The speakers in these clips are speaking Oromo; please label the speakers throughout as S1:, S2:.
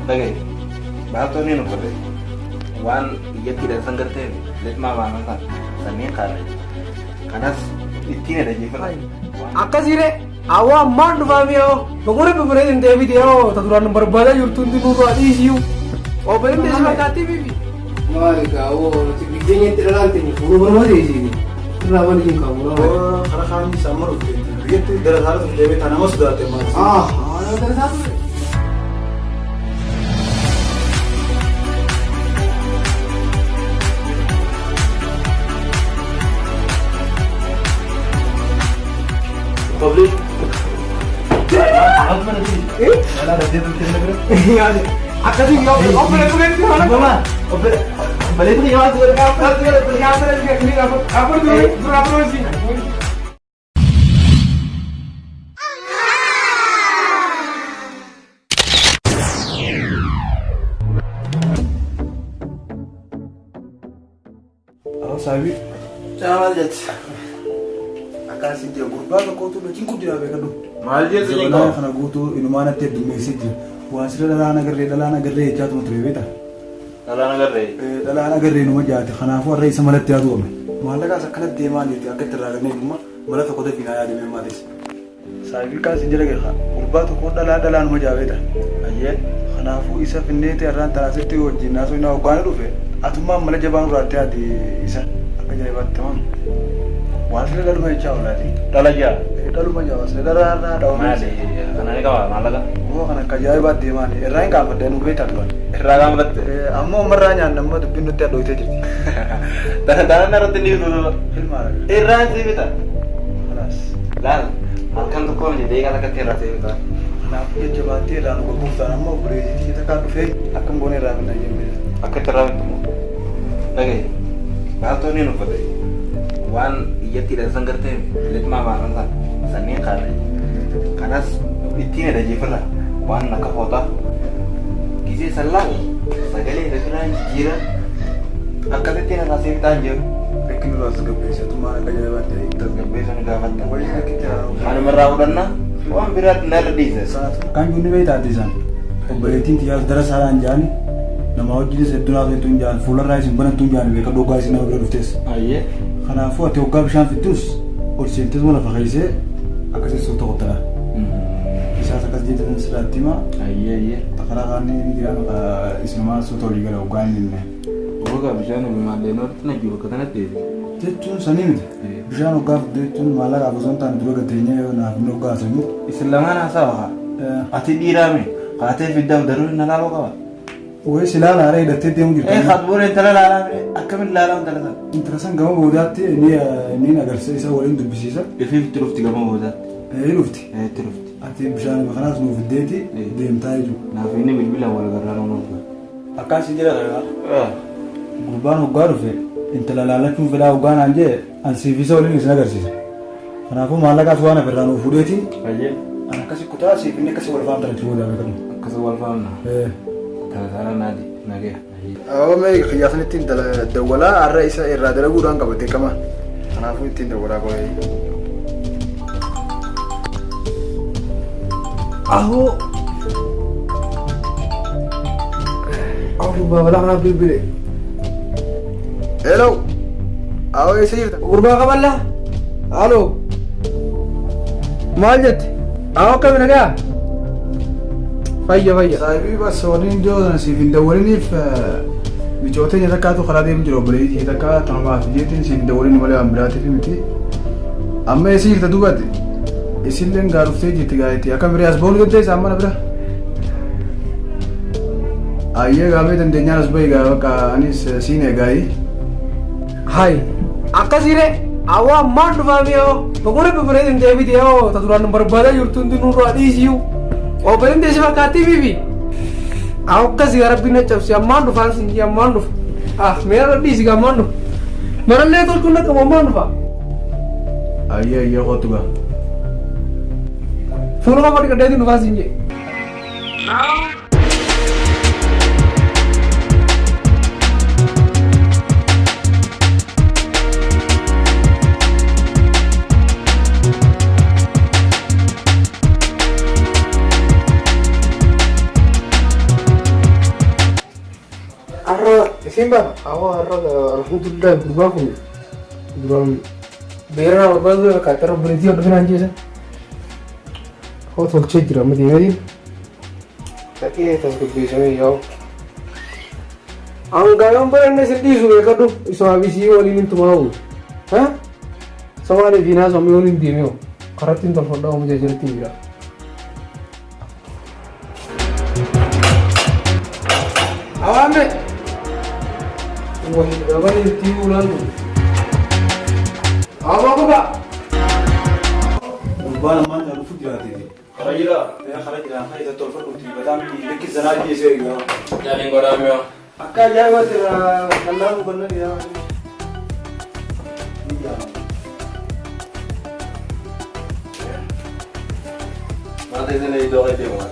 S1: Lagi, bato ni no pare. Wan iya tidak sanggerte, let ma wana kan. Sani kare. Kanas itine da jifra.
S2: Akasire awa mandu famio. Bogore bogore in devi deo taturan berbada yurtun di nuru adisiu. O berende semakati bibi.
S3: Mari kau nanti bikinnya tidak nanti nih. Buru-buru aja sini. Kenapa nih kamu?
S4: Oh, karena kami sama rutin. Dia tuh dari sana tuh dewi tanah sudah teman.
S3: Dari satu.
S4: Publik.
S1: Apa nanti?
S4: Ada dia tuh tidak
S2: Iya. Akasih yo opere bukan itu mana?
S4: Mama, opera. Balik tuh yang masuk ke
S2: Apa tuh apa lagi ini apa tuh berapa sih?
S4: Sabi, jangan lihat. Akan sih dia berubah kau tuh macam kau tidak begitu.
S1: Malje tu
S4: Sebenarnya
S1: jengko.
S4: karena gua tuh inuman tiap di message. Wah sudah dalana gerre jatuh mutri beta.
S1: Dalam negara.
S4: Dalana gerre inuman jatuh. Karena aku rai sama lihat jatuh ame. Malah kan sekarang dia mandi tu agak terlalu nih cuma malah tak kau tuh final ada memang dis. Sabi kan sih jadi kan. Berubah tuh kau dalana mau jawab beta. Aye. Karena aku isa pindah tiaran terasa tu wajib naso ina ugan rufe. Atuma malah jabang rati di isa. Apa jadi buat teman. Wah sudah dalam macam lagi.
S1: Dalaja.
S4: Dalam macam sudah darah daun.
S1: Mali. Karena ni kawan malaga.
S4: Gua karena kajai buat dia mana. Rain kah pada nunggu itu tuan.
S1: Ragam bet.
S4: Amma meranya nama tu pintu tiada itu jadi.
S1: Dalam narutin di dulu.
S4: Film ada.
S1: Iran sih beta.
S4: Kelas.
S1: Lal. Akan tu kau jadi kalau ketera sih beta.
S4: Nah, dia coba tiada nunggu bukan nama boleh jadi kita kan fake akan boleh ramen aja beda.
S1: Aku terang itu. Lagi, bato ni no pare. Wan iya tidak sanggerte, let ma wana kan. Sani kare. Kanas itine da jifra. Wan naka hota. Kisi salang. Sagale restoran jira. Akade tina nasi tanjo.
S4: Pekin lu harus kebiasa tu mana kajai buat dia.
S1: Tergebesa ni gavat.
S4: Boleh kita.
S1: Anu merawudan na. Wan birat nar disa.
S4: Kan gini beda tisan. Boleh tinti harus darah saran jani. Nama wajib seduna tu tunjan. Fuller rice benar tunjan. Mereka doga sini nak beruftes.
S1: Aye.
S4: Karena aku hati ogab shan fitus. Orsientes mana fakise. Akasih suatu kota. Bisa sakas jadi dan seratima.
S1: Aye.
S4: Takara kan ini kira isnama suatu liga ogan ini.
S1: Boga bijana mimadeno tena jiwa katana te.
S4: Tetun sanin. Bisa ogab tetun malah abuzon tan dua gatenya na noga semu.
S1: Islamana sawa. Ati dirame. Ate fidda daru nalalo kawa.
S4: Wah silala ada ida tetemu gitu.
S1: Khatbure tala lala akamin lala tala.
S4: Interesan gama bodat ini agar saya walin tu bisisa.
S1: Ifi trufti gama bodat.
S4: Rufti.
S1: Trufti.
S4: Ati bisa khalaas nu fideti dem taiju.
S1: Na fini bilbila wala garrano no.
S4: Akan sijira kaya. Gurban ugaru fe. Intala lala tu fida ugan anje an sivisa walin isna garsisa. Karena aku malah kaswana ferrano fudeti.
S1: Aye.
S4: Anak kasih kutasi ini kasih walfam tadi coba dah kan.
S1: Kasawal fauna. Tala nadi nage.
S4: Oh me khiyasni tin dawala ar-raisa irada lagu dan kabate kama. Ana fu tin dawala ko yi.
S2: Aku bawa lah bibi.
S4: Hello. Aw sir.
S2: Urba kaballa. Halo. Maljat. Aku kami naga. Fayya.
S4: Sahibi bas sonin jo na si dawalini fa bijote ni zakatu kharade mi jiro bari ji zakatu ma fijetin si dawalini wala ambrati fi miti. Amma sir ta dubat. Isillen garufte ji tigaiti akam rias bol gede samana bra. Ayye gabe dan denyaras boy ga ka anis sine gai.
S2: Hai. Akasire awa mandu famio. Bogore bogore in devi deo taturan berbada yurtun di nuru adisiu. O berende semakati bibi. Aku kasih harap bina cap si amandu fansin si amandu. Merah di si amandu. Merah letor kuna kamu amandu fa.
S4: Ayye kau tu ga.
S2: Fulo apa dikadai nu fansin je. Arra Simba, awa arra alhamdulillah berbaku. Belum beran awal baru kata orang berhenti ada financial sah. Kau tol cek dira mesti ni. Tapi tas kebiasa ni yo. Anggaran beran ni sedih sudah kado. Isu habis iyo ni mintu mau. Hah? Sama ni dina sama ni dino. Karatin tol foda kamu jadi tinggal. Awam ni. Wah, berapa ni tiu lalu? Apa Pak?
S4: Urbana man jalu futi hati ni. Kharajira, ya kharajira, hari itu telefon uti, badam ki lekis zanadi ese gaya.
S1: Jadi kau ramai.
S2: Akka jawa tera kandang benar ya.
S4: Iya.
S1: Mana tu ni dua kali dia.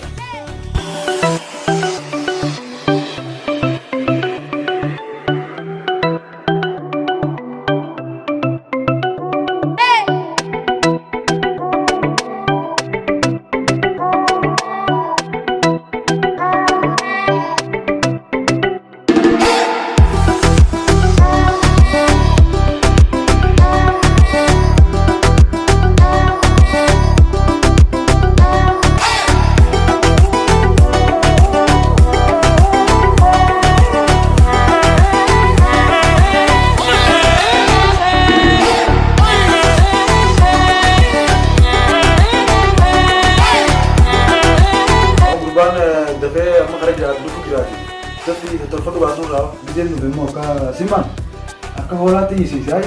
S4: Dafai amma kharaj jalu futi hati. Tapi telefon tu baru lah. Bijen tu demo ka Simban. Akka hola ti isi sai.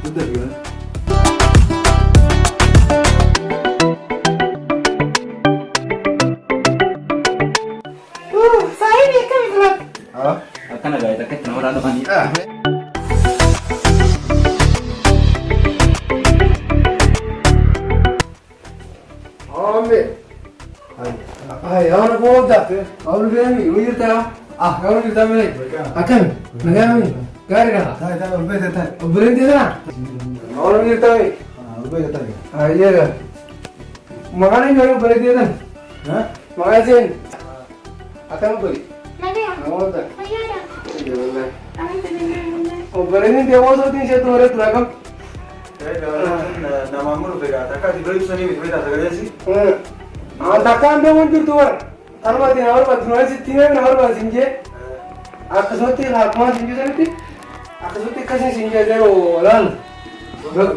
S4: Udah dia.
S2: Saya ni kan belum.
S4: Ah,
S1: Akan ada kita kita orang ada ni.
S2: Ambil. Hai, awak nak dah. Awak ni ni, wujud tak? Awak ni tak boleh. Akan, nak ni. Gari dah.
S4: tai tai ulbe tai.
S2: Berhenti dah. Awak ni tak.
S4: Ulbe tai.
S2: Iya dah. Makan ni orang berhenti dah.
S4: Hah?
S2: Makan sih. Akan beri.
S5: Nanti ya?
S2: Awak dah.
S5: Oh iya dah.
S2: Jangan.
S5: Amin.
S2: Berhenti dia awak tu ni saya tu orang tu rakam.
S4: Nama mulu pega. Taka di beri sini beri tak segala sih.
S2: Takkan dia muncul tuar. Kalau mati nawar batu sih tinggal nawar batu sinje. Aku sote lakman sinje sana ti. Aku sote kasih sinje jero lan.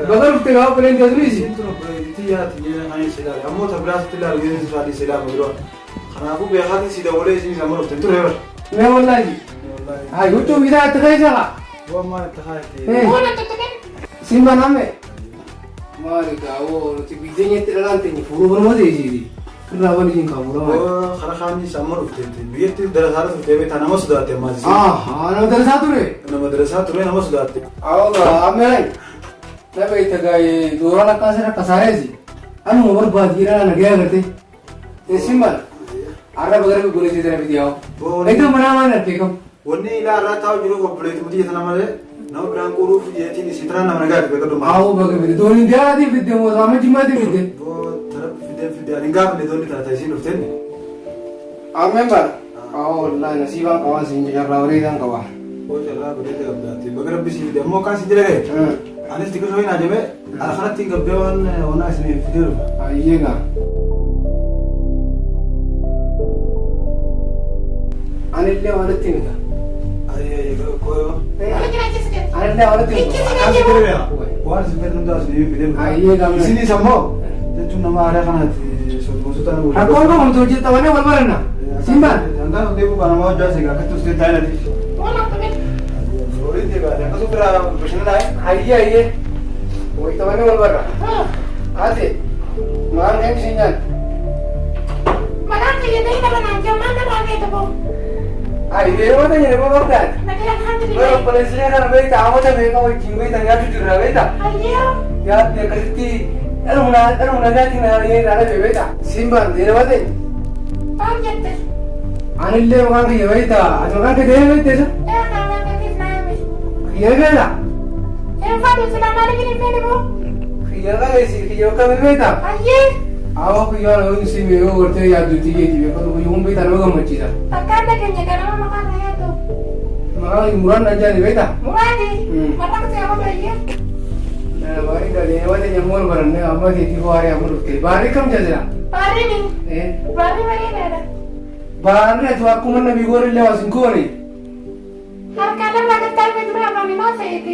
S2: Bagar utte gaw pelen jadri sih.
S4: Itu ya tiada hanya sedar. Kamu tak beras tilar ini sudah di sedar betul. Karena aku biasa di sedar boleh sini sama tentu lebar.
S2: मैं बोलना जी हाँ यूट्यूब इधर आता है जगह
S4: Gua mah tak
S5: Oh, nanti tu kan?
S2: Simba नाम है मारे का वो बिजनेस तेरा लांटे नहीं फूल बनो दे जी रावण जी का पूरा
S4: Oh, karena kami sama rutin. Biar itu dari sana tuh tebe tanah sudah ada masih.
S2: हाँ ना उधर साथ रे
S4: Nama dari sana tuh nama sudah ada.
S2: आओगा अब मैं ना भाई तक ये दोरा लगा से ना कसारे जी हम उम्र बाद गिरा ना गया करते ये सिंबा आरा बगैर भी बोले जी तेरे भी दिया एकदम बना मार रखे कम
S4: Wanni ila rata juru ko plate mudi tanah male. Nama berang kuru fuji itu ni sitra nama negara beka tu.
S2: आओ बगैर भी दो नहीं दिया थी विद्या वो सामने जिम्मा थी विद्या
S4: Bo tarap fide alingga ni doni tata sini rutin.
S2: अब मैं बार आओ अल्लाह नसीबा कवा सिंजे कर रावरी दान कवा
S4: Oh, jalan begitu berarti. Bagaimana bisa video mau kasih jelek? Anis tiga soalnya aja be. Anak-anak tinggal bewan ona sini video.
S2: आइएगा अनिल वाले तीन का
S4: Ayo, koyo.
S5: Mana kira aja sikit?
S2: Anil वाले तीन का
S4: Kasih jelek ya. Kuar sebentar nunda sini video.
S2: आइएगा
S4: Di sini sama. Itu nama ada kan hati. Maksudnya
S2: aku kan mau tuju tawannya walwaran na simban
S4: Anda nanti bukan mau jual sih, kakak terus ditanya nanti.
S5: Oh, nanti kan?
S4: Sorry dia kan, aku sudah bersih naik.
S2: आइए आइए वही tawannya walwaran
S5: Oh,
S2: आते मान है सिंजन
S5: mana kaya tayo naman ang jam mana lagi ito po?
S2: आइए वो तो ये वो वक्त है
S5: Naglalakhan din
S2: वो
S5: ba?
S2: पुलिस ने ना भाई ताऊ तो मेरे को जिंगई तंगा तुझ रहा है था
S5: Ayaw.
S2: यार ये करती अरे मुना जाती ना ये राडा बेबे था सिंबन देने वाले
S5: Bakit?
S2: अनिल ने वहां के ये था आज वहां के देने में तेरा
S5: Eh, nakakakit namin.
S2: ये गया
S5: Eh, paano sila nalagin yung pwede mo?
S2: ये का ऐसी ये का बेबे था
S5: Ayaw.
S3: Awak kuyaan orang si meo orte ya tu tiga tiga kalau kuyung beta nama macam mana?
S5: Takkan ada kayaknya karena makan saya tuh.
S3: Maka imuran aja ni beta.
S5: Murah nih. Mana kesiapa bayi?
S3: Nah, bari kali ni awak jangan mul baran ni, amma di tiga hari amma rutte. Bari kam jaza.
S5: Bari nih.
S3: Eh,
S5: Bari ada.
S3: bari tu aku mana bigor lewas ingkori.
S5: Kadang lagi time itu berapa nih masa itu?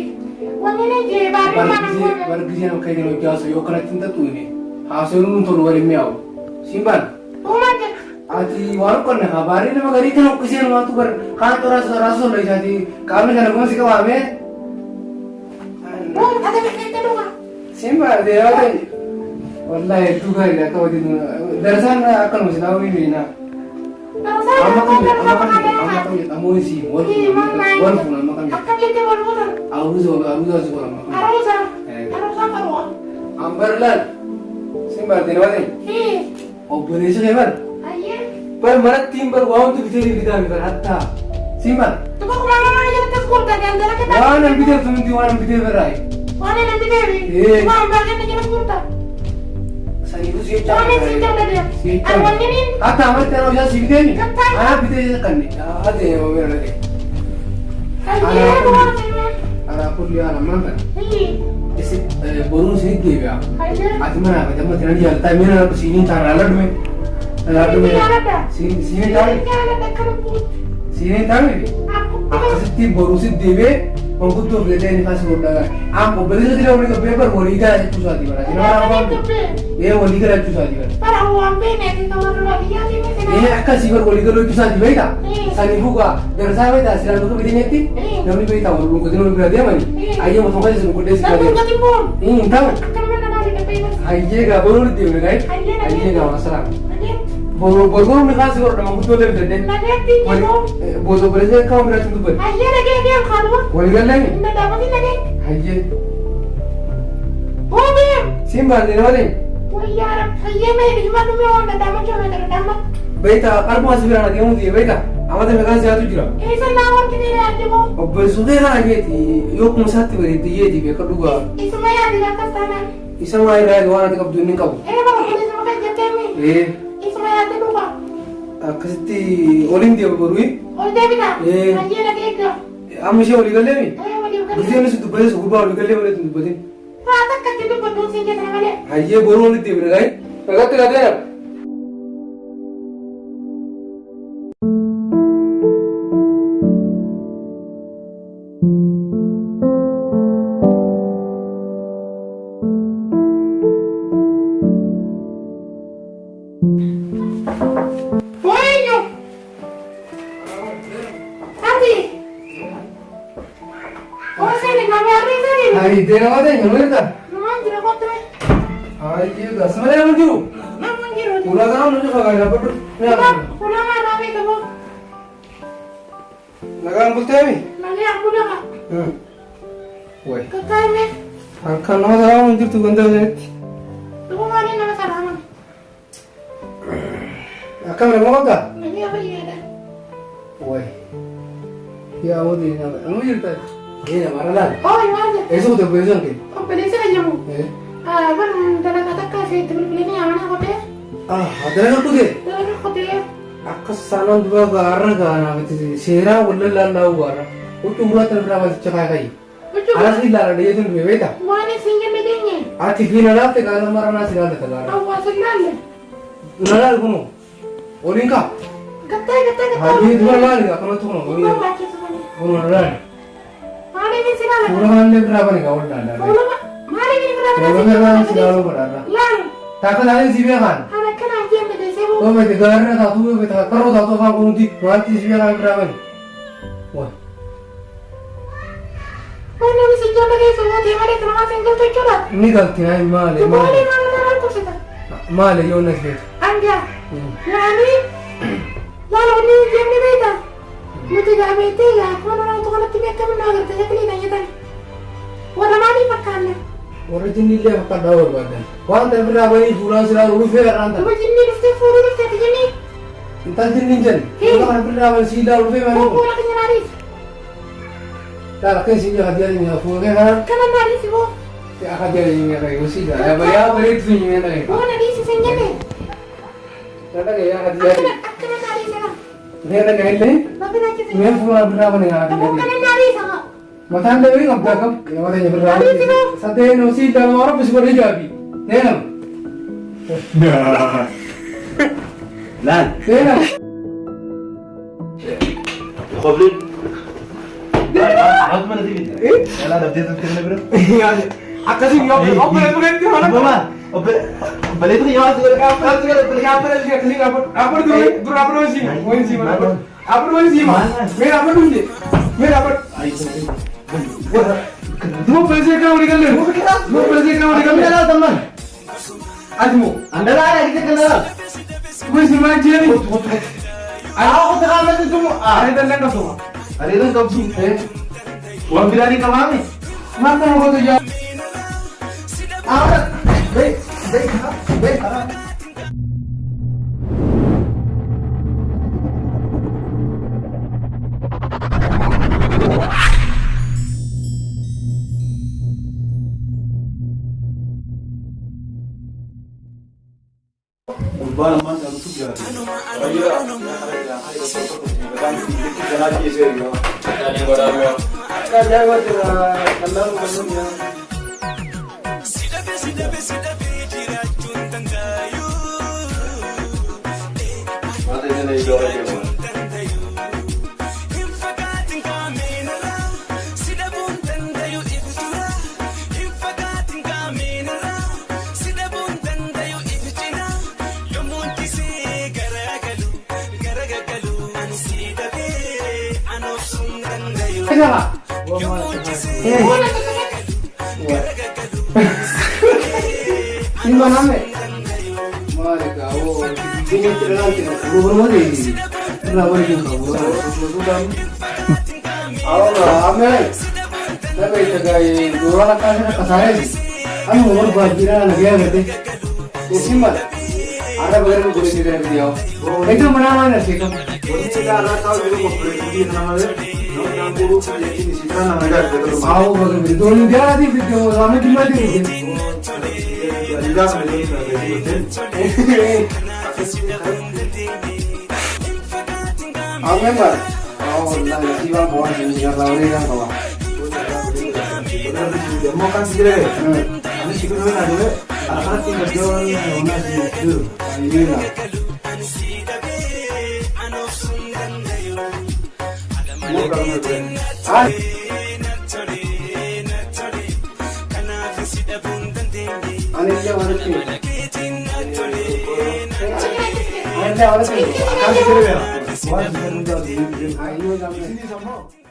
S5: Wangi nih je bari mana gue?
S3: Bari kerja nak kaya ni jauh so, kena cinta tu ni. Hasil untuk luar miau. Simpan.
S5: Rumah aja.
S3: Ati waru kan nak bari ni magari kan aku kerja rumah tu ber. Kan tu rasa lagi jadi. Kami kan aku masih kawame.
S5: Ada kita dua.
S3: Simpan dia ada. Wallahi tu kan dia kau di darasan akan mesti tahu ini na. Amma kami amu si wal pun amma kami.
S5: Akan kita wal.
S3: Aruzo sekolah amma kami.
S5: Arusa karuan.
S3: Amberlan. Simpan dia ada. Oh boleh sih kan?
S5: Ayah.
S3: पर मरद तीन बार वाउं तो किसी विदा विदा हत्ता सीमा
S5: Tuh kok kemana-mana aja kita sekolah di antara kita.
S3: वाना विदा तुम दीवाना विदा बराई
S5: Mana nanti Dewi?
S3: Eh.
S5: Cuma ambilnya aja sekolah.
S3: Sunny को seat
S5: Mana sih jauh dia? Awan ini.
S3: आता हमारे तेरा उसे सीट दे नहीं
S5: Kata.
S3: हाँ विदा जैसे करनी आते हैं वो मेरा लगे
S5: Ayah, keluar sini.
S3: अरे आपको लिया ना मान कर
S5: Iya.
S3: इसे बोलूं से दे गया
S5: Ayah.
S3: आज मैं आप जब मैं तेरा जाता है मेरा तो सीनी था रालड में
S5: Ini ada.
S3: सीने था
S5: Ini ada kan put.
S3: सीने था में
S5: Aku.
S3: आपको सिर्फ बोलूं से देवे उनको तो लेते हैं निकास बोल रहा है आप बोले तो तेरा उन्हें पेपर बोली का है कुछ आदि बड़ा जिन्होंने आप ये बोली का कुछ आदि बड़ा
S5: Para uang nih di kamar lagi ya sini sini.
S3: ये अक्का सीवर बोली का कुछ आदि बड़ा सनी बुका व्यवसाय में दासिरा लोग भी देंगे थी नवनी भी था और उनको दिनों में दिया मनी आइए वो समझ से उनको डेस्क
S5: Kamu
S3: दिया
S5: jadi pun.
S3: था
S5: Akan mana dari kita?
S3: आइएगा बोलो दियो में गाइड आइएगा मसला बोलो में खास करो ना मुझे बोले थे
S5: Nanti tinggal.
S3: बोलो बोले से काम मेरा तुम पर
S5: Ayah lagi yang kalau.
S3: बोली कर लेंगे
S5: Nggak dapat ini lagi.
S3: आइए
S5: Oh Bim.
S3: सिंबा देने वाले
S5: Oh iya, ayah nih di mana nih orang nggak dapat cuma nggak dapat.
S3: बेटा कल पास भी आना क्यों दिए बेटा हमारे में कहाँ से आतु जिरा
S5: Ini senawar kini aja mau.
S3: अब सुधे ना ये थी योग मुसाती बरी थी ये थी बेकर दुआ
S5: Itu mah yang di atas sana.
S3: इसे माय रहा है दुआना तक अब दुनिया का
S5: Bang, ini sama kan jatemi. Itu mah yang kedua.
S3: किसी ओलिम दिया Barui
S5: Oh dia bina.
S3: Eh.
S5: Ayah lagi itu.
S3: हम इसे ओली कर ले भी
S5: Ayah mau diukur.
S3: मुझे ने सुधे बड़े सुबह ओली कर ले बोले तुम बता
S5: Rata kan itu betul sih kita kali.
S3: हाँ ये बोलो ओली दिए बरे गाइड लगा दे
S5: Bueno. Ati. Oh sini kami hari ini.
S3: हाँ इधर आवा दे नमस्ते था
S5: Memang tidak kotor.
S3: हाँ ये दस में ले मुझे
S5: Memang gitu.
S3: पूरा काम मुझे खा गया पर
S5: Pulang mana itu bu?
S3: लगा हम बोलते हैं भी
S5: Lagi aku dah.
S3: वही
S5: Kakak ini.
S3: हाँ खाना वाला मुझे तू गंदा हो जाए
S5: Tuh mana nama salaman?
S3: अक्का मेरे मौका का
S5: Lagi apa ya ada?
S3: वही क्या वो दिन है मुझे लगता है ये हमारा लाल
S5: Oh ini aja.
S3: ऐसे होते हैं बेचन के
S5: Oh beli saja bu. Kan dalam kata kasih itu beli ini yang mana kote?
S3: Other का कुछ
S5: Dalam kote.
S3: अक्का सालों दुआ गारना गाना बेचे शेरा बोलने लाना हुआ रहा वो टुकड़ा तरफ रावत चकाया गई
S5: Lucu.
S3: आला सी लाला डे तुम बेटा
S5: Mana singgah bedanya?
S3: आती फिर ना ते गाना मारा ना सिला लेता गाना
S5: Awas sekali.
S3: लाला कुनो ओलिंका
S5: Kata.
S3: हाँ ये दुआ लाल का करो तो
S5: Kau
S3: ये
S5: baca sekali.
S3: कुनो लाल
S5: Mana ini segala?
S3: पूरा मान ले बराबर नहीं गावल डाला
S5: Mana ini berapa?
S3: पूरा में मान सिला लो बड़ा
S5: Yang
S3: ताकत आने सीबे Khan
S5: anak kan aja yang beda sih bu.
S3: तो मैं घर ना था तू भी था करो था तो वहाँ कौन थी वहाँ तीस भी खान बराबर वाह
S5: Mana bisa jaga dia semua dia ada terima singgah tu curhat.
S3: निकलती है माले
S5: Tu boleh mana terang tu sih.
S3: माले यो नस्बे
S5: Anda. Nani? Lalu ni jam ni beda. Mutu dah beda ya. Kalau orang tu kalau tiba kami nak kerja kali nanya tadi. Warna mana makan?
S3: Original ले का डावर बादल वहाँ ते बराबर ही पूरा सिला उड़े रहा
S5: Cuma jenis mesti furu mesti ada jenis.
S3: इंसान दिन नहीं चल वहाँ बराबर सीधा उड़े
S5: Kau
S3: मैंने
S5: pula kena naris.
S3: तारा कैसे जो हदिया नहीं है फूल के खान
S5: Kena naris bu.
S3: क्या हदिया नहीं है कहीं उसी का है भैया बड़े तुझे नहीं है
S5: Oh naris sih Ini.
S3: Tata kayak hati hati.
S5: Akhirnya nari sana.
S3: Ini ada kayak ini.
S5: Tapi nanti tu.
S3: Ini pulang berapa nih hati
S5: Kamu
S3: hati.
S5: kan nari sana.
S3: Mata anda ini ngapa kam? Yang matanya berapa?
S5: Tadi itu.
S3: Sate nosi dalam orang bisa berjabi. Nenam.
S1: Lan,
S3: Nenam.
S1: Khoblin. Apa mana sih? Yalah, dah dia tu kena bro.
S3: Akas ini apa bukan itu mana?
S1: Mama, balik tu yang masuk ke
S3: Apa tu apa lagi kali apa tu apa sih? Mau sih mana? Apa sih mana? Mereka apa tu je? Mereka apa? Dua pelan kau nikal le. Dua pelan kau nikal le.
S1: Kenal teman.
S3: Admu.
S1: Anda lah kita kenal.
S3: Gue sih macam ni.
S1: Aku tak mahu tu.
S3: Ada dan lain tu.
S1: Hari itu kau uang bilani kau mami.
S3: Mana kau tu jawab?
S1: Ah, baik, baik.
S4: Urbana man da mutu ya. Ayya. Jangan kisi ya. Jadi gora ya.
S3: Kan jawab tu kalau kalau ya.
S4: Mata ini nih gora ya.
S3: Kenapa? Ini mana me? Mari kau. Ini terlalu terlalu bermodi. Terlalu juga. Allah, ame. Tapi jagai dua orang kan kasar sih. Anu umur berapa lagi ya berarti? Isimal. Ada bagian kulit di dalam dia. Itu mana sih tu?
S4: Ini anak kau dulu mau pergi nama dia. Orang guru kerja ini sih kan nama dia betul.
S3: Aku bagian itu. Dulu dia ada di video. Lama di mana dia?
S4: Liga sebenarnya betul.
S3: Aku memang. Oh, nah, siapa bawa ini yang lawan yang bawa.
S4: Mau kan sih deh. Ini sih kan ada deh. Anak-anak tinggal jual orang sih itu.
S3: Ini lah. Ah. Ani dia mana sih? Ani dia mana sih?
S4: Akan sih deh. Wah, sih kan udah di.
S3: Ah, ini udah. Sini sama.